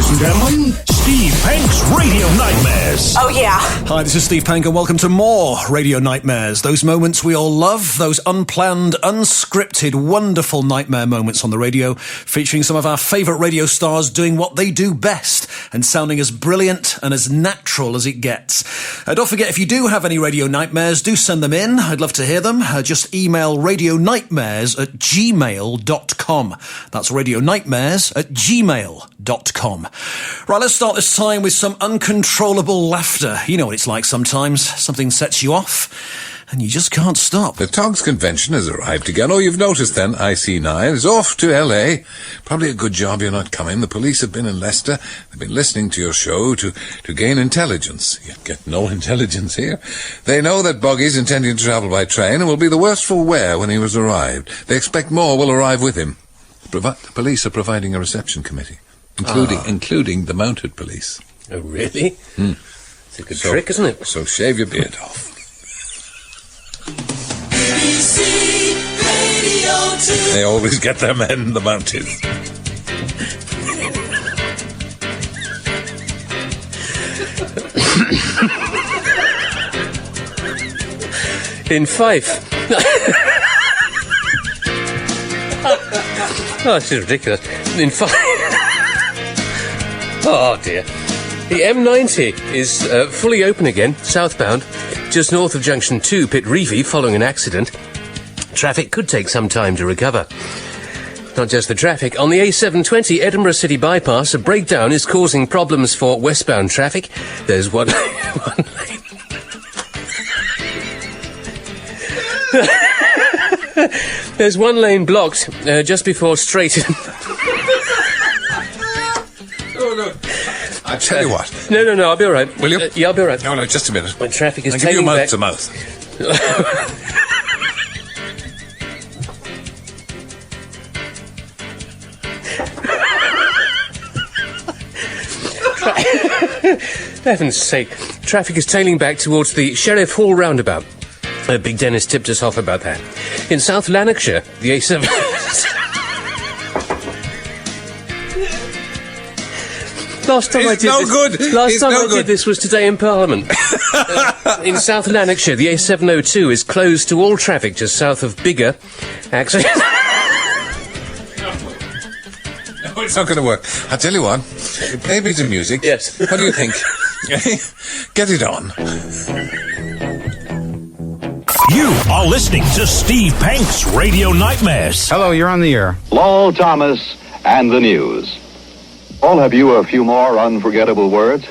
Ladies and gentlemen, Steve Penk's Radio Nightmares. Oh, yeah. Hi, this is Steve Penk, and welcome to more Radio Nightmares. Those moments we all love, those unplanned, unscripted, wonderful nightmare moments on the radio, featuring some of our favourite radio stars doing what they do best and sounding as brilliant and as natural as it gets. Don't forget, if you do have any radio nightmares, do send them in. I'd love to hear them. Just email radionightmares@gmail.com. That's radionightmares@gmail.com. Right, let's start this time with some uncontrollable laughter. You know what it's like sometimes. Something sets you off, and you just can't stop. The Togs convention has arrived again. Oh, you've noticed then, IC9 is off to LA. Probably a good job you're not coming. The police have been in Leicester. They've been listening to your show to gain intelligence. You get no intelligence here. They know that Boggy's intending to travel by train and will be the worse for wear when he has arrived. They expect more will arrive with him. The police are providing a reception committee, including the mounted police. Oh, really? It's a good trick, isn't it? So shave your beard off. BBC Radio 2. They always get their men, the mounted. In Fife. Oh, this is ridiculous. In Fife. Oh, dear. The M90 is fully open again, southbound, just north of Junction 2, Pitreavie, following an accident. Traffic could take some time to recover. Not just the traffic. On the A720 Edinburgh City Bypass, a breakdown is causing problems for westbound traffic. There's one lane. There's one lane blocked just before Straight. Oh, no. I tell you what. No, I'll be all right. Will you? Yeah, I'll be all right. No, just a minute. My traffic is I'll give you tailing mouth back. to mouth. For heaven's sake, traffic is tailing back towards the Sheriff Hall roundabout. Big Dennis tipped us off about that. In South Lanarkshire, the A7... Last time I did this was today in Parliament. In South Lanarkshire, the A702 is closed to all traffic just south of Biggar. Actually... No, it's not going to work. I'll tell you what. Play a bit of music. Yes. What do you think? Get it on. You are listening to Steve Penk's Radio Nightmares. Hello, you're on the air. Lowell Thomas and the news. All have you a few more unforgettable words?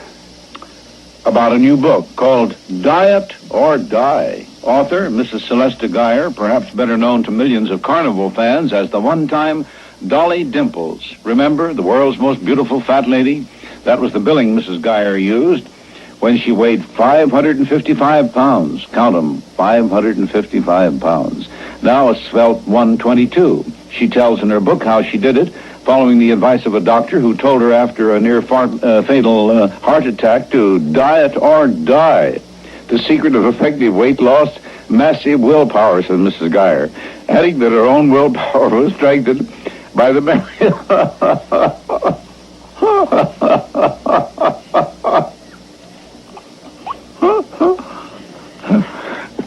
About a new book called Diet or Die. Author, Mrs. Celesta Geyer, perhaps better known to millions of carnival fans as the one-time Dolly Dimples. Remember, the world's most beautiful fat lady? That was the billing Mrs. Geyer used when she weighed 555 pounds. Count them, 555 pounds. Now a svelte 122. She tells in her book how she did it, following the advice of a doctor who told her after a near-fatal heart attack to diet or die. The secret of effective weight loss, massive willpower, said Mrs. Geyer, adding that her own willpower was strengthened by the memory.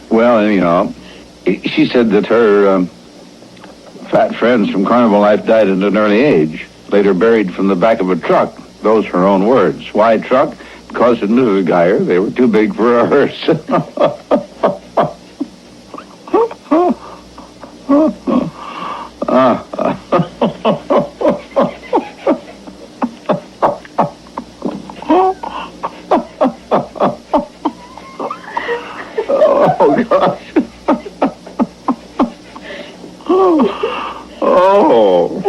Well, anyhow, she said that her fat friends from Carnival Life died at an early age, later buried from the back of a truck. Those are her own words. Why truck? Because, said Mrs. Geyer, they were too big for a hearse. Oh, gosh. Oh.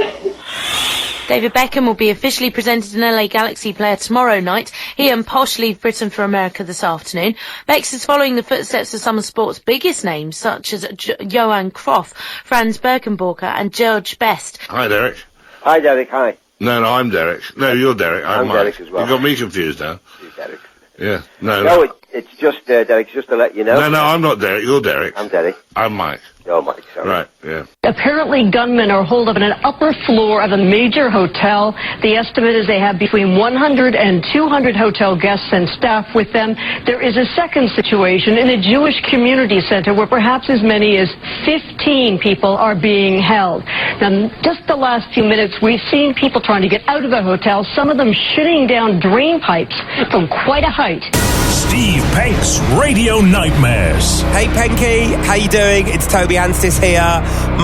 David Beckham will be officially presented an LA Galaxy player tomorrow night. He and Posh leave Britain for America this afternoon. Bex is following the footsteps of some of sport's biggest names, such as Johan Cruyff, Franz Beckenbauer and George Best. Hi, Derek. Hi, Derek. Hi. No, I'm Derek. No, you're Derek. I'm Mike. Derek as well. You got me confused now. You're Derek. Yeah. No. It's just, Derek, just to let you know. No, I'm not Derek. You're Derek. I'm Derek. I'm Mike. You're Mike, sorry. Right, yeah. Apparently, gunmen are holed up in an upper floor of a major hotel. The estimate is they have between 100 and 200 hotel guests and staff with them. There is a second situation in a Jewish community center where perhaps as many as 15 people are being held. Now, just the last few minutes, we've seen people trying to get out of the hotel, some of them shooting down drain pipes from quite a height. Steve Penk's Radio Nightmares. Hey Penky, how you doing? It's Toby Anstis here.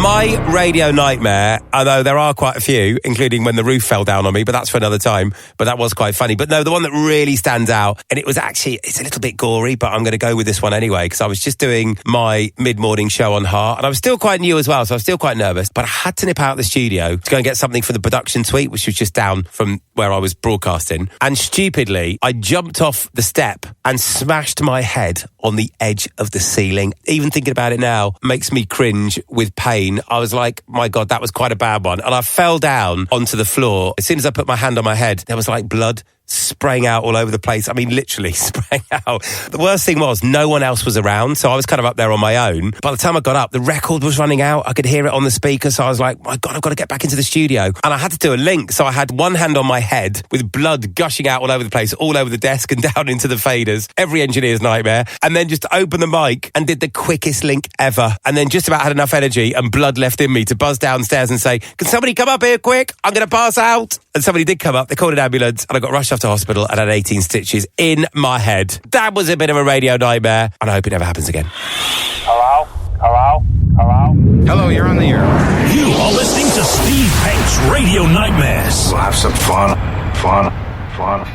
My radio nightmare, although there are quite a few, including when the roof fell down on me, but that's for another time. But that was quite funny. But no, the one that really stands out, and it was actually, it's a little bit gory, but I'm going to go with this one anyway, because I was just doing my mid-morning show on Heart, and I was still quite new as well, so I was still quite nervous, but I had to nip out of the studio to go and get something for the production suite, which was just down from where I was broadcasting. And stupidly, I jumped off the step and smashed my head on the edge of the ceiling. Even thinking about it now makes me cringe with pain. I was like, my God, that was quite a bad one. And I fell down onto the floor. As soon as I put my hand on my head, there was like blood spraying out all over the place. I mean, literally spraying out. The worst thing was no one else was around, so I was kind of up there on my own. By the time I got up, the record was running out. I could hear it on the speaker, so I was like, my God, I've got to get back into the studio. And I had to do a link, so I had one hand on my head with blood gushing out all over the place, all over the desk and down into the faders. Every engineer's nightmare. And then just opened the mic and did the quickest link ever. And then just about had enough energy and blood left in me to buzz downstairs and say, can somebody come up here quick? I'm going to pass out. And somebody did come up. They called an ambulance and I got rushed off to hospital and had 18 stitches in my head. That was a bit of a radio nightmare, and I hope it never happens again. Hello? Hello? Hello? Hello, you're on the air. You are listening to Steve Penk's Radio Nightmares. We'll have some fun.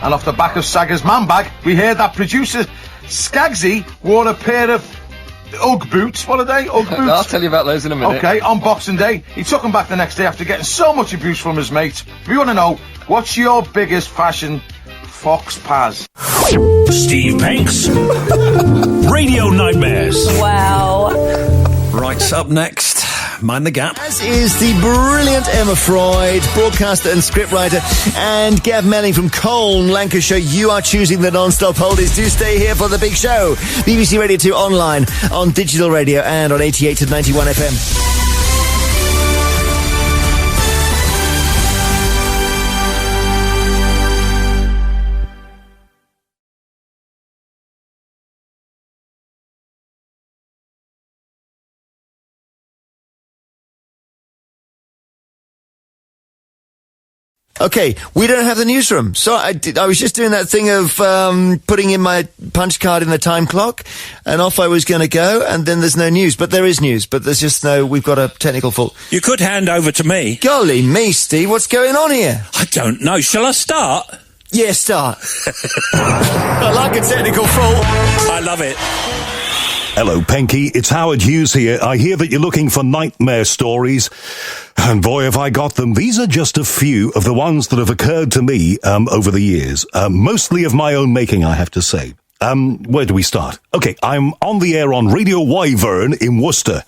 And off the back of Saga's man bag, we heard that producer Skagsy wore a pair of Ugg boots. What are they? Ugg boots? I'll tell you about those in a minute. Okay, on Boxing Day. He took them back the next day after getting so much abuse from his mates. We want to know, what's your biggest fashion fox paz? Steve Penk's Radio Nightmares. Wow. Right, up next, Mind the Gap. As is the brilliant Emma Freud, broadcaster and scriptwriter, and Gav Melling from Colne, Lancashire. You are choosing the non-stop oldies. Do stay here for the big show. BBC Radio 2 online, on digital radio, and on 88 to 91 FM. Okay, we don't have the newsroom. So I was just doing that thing of putting in my punch card in the time clock, and off I was going to go, and then there's no news. But there is news, but there's just no, we've got a technical fault. You could hand over to me. Golly me, Steve, what's going on here? I don't know. Shall I start? Yeah, start. I like a technical fault. I love it. Hello, Penky. It's Howard Hughes here. I hear that you're looking for nightmare stories. And boy, have I got them. These are just a few of the ones that have occurred to me over the years. Mostly of my own making, I have to say. Where do we start? Okay, I'm on the air on Radio Wyvern in Worcester.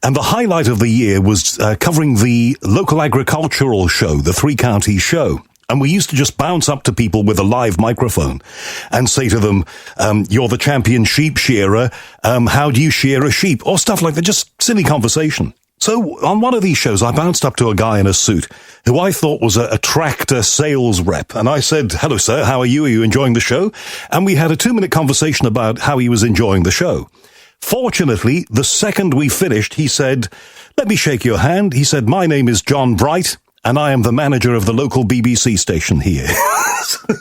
And the highlight of the year was covering the local agricultural show, the Three Counties show. And we used to just bounce up to people with a live microphone and say to them, you're the champion sheep shearer. How do you shear a sheep? Or stuff like that. Just silly conversation. So on one of these shows, I bounced up to a guy in a suit who I thought was a tractor sales rep. And I said, hello, sir. How are you? Are you enjoying the show? And we had a 2-minute conversation about how he was enjoying the show. Fortunately, the second we finished, he said, let me shake your hand. He said, my name is John Bright, and I am the manager of the local BBC station here.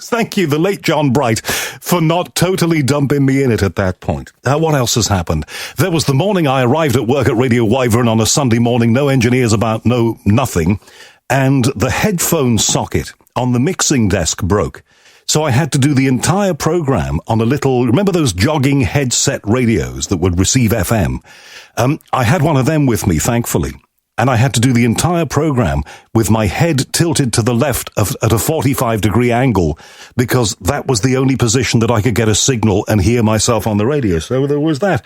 Thank you, the late John Bright, for not totally dumping me in it at that point. What else has happened? There was the morning I arrived at work at Radio Wyvern on a Sunday morning, no engineers about, no nothing, and the headphone socket on the mixing desk broke. So I had to do the entire program on a little, remember those jogging headset radios that would receive FM? I had one of them with me, thankfully. and I had to do the entire program with my head tilted to the left at a 45-degree angle, because that was the only position that I could get a signal and hear myself on the radio. So there was that.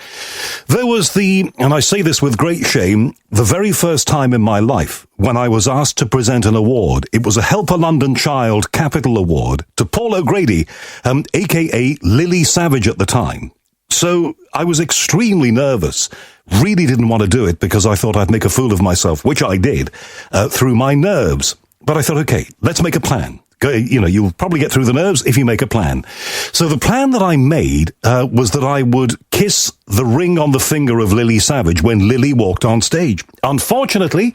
There was and I say this with great shame, the very first time in my life when I was asked to present an award. It was a Help a London Child Capital Award to Paul O'Grady, a.k.a. Lily Savage at the time. So I was extremely nervous, really didn't want to do it because I thought I'd make a fool of myself, which I did, through my nerves. But I thought, okay, let's make a plan. You'll probably get through the nerves if you make a plan. So the plan that I made was that I would kiss the ring on the finger of Lily Savage when Lily walked on stage. Unfortunately,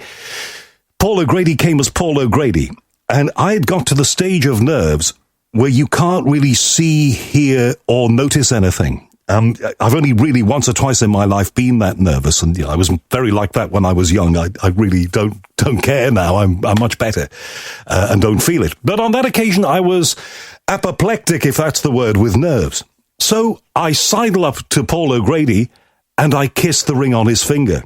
Paul O'Grady came as Paul O'Grady, and I had got to the stage of nerves where you can't really see, hear, or notice anything. I've only really once or twice in my life been that nervous, and I was very like that when I was young. I really don't care now. I'm much better and don't feel it. But on that occasion, I was apoplectic, if that's the word, with nerves. So I sidle up to Paul O'Grady and I kiss the ring on his finger.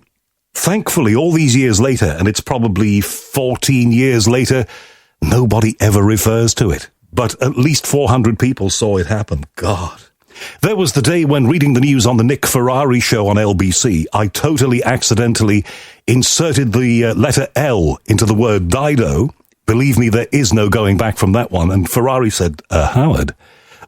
Thankfully, all these years later, and it's probably 14 years later, nobody ever refers to it. But at least 400 people saw it happen. God. There was the day when, reading the news on the Nick Ferrari show on LBC, I totally accidentally inserted the letter L into the word Dido. Believe me, there is no going back from that one. And Ferrari said, Howard,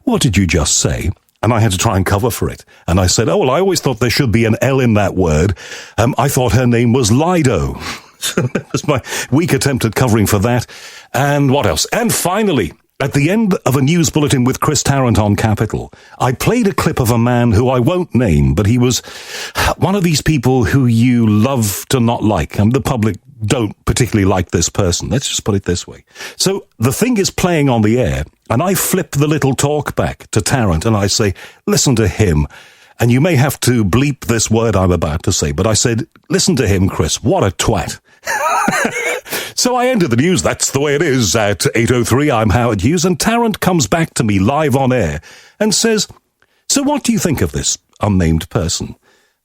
what did you just say? And I had to try and cover for it. And I said, I always thought there should be an L in that word. I thought her name was Lido. So that was my weak attempt at covering for that. And what else? And finally, at the end of a news bulletin with Chris Tarrant on Capital, I played a clip of a man who I won't name, but he was one of these people who you love to not like, and the public don't particularly like this person. Let's just put it this way. So the thing is playing on the air, and I flip the little talk back to Tarrant, and I say, listen to him. And you may have to bleep this word I'm about to say, but I said, listen to him, Chris, what a twat. So I ended the news, that's the way it is, at 8:03, I'm Howard Hughes, and Tarrant comes back to me live on air and says, so what do you think of this unnamed person?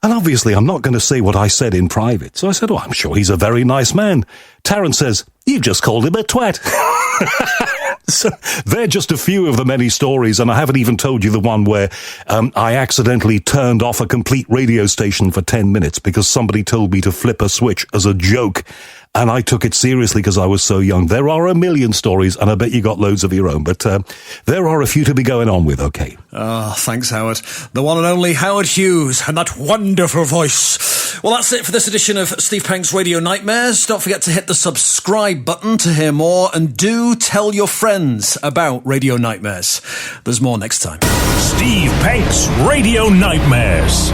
And obviously I'm not going to say what I said in private. So I said, I'm sure he's a very nice man. Tarrant says, you just called him a twat. So they're just a few of the many stories, and I haven't even told you the one where I accidentally turned off a complete radio station for 10 minutes because somebody told me to flip a switch as a joke, and I took it seriously because I was so young. There are a million stories, and I bet you got loads of your own, but there are a few to be going on with, okay. Thanks, Howard. The one and only Howard Hughes, and that wonderful voice. Well, that's it for this edition of Steve Penk's Radio Nightmares. Don't forget to hit the subscribe button to hear more, and do tell your friends about Radio Nightmares. There's more next time. Steve Penk's Radio Nightmares.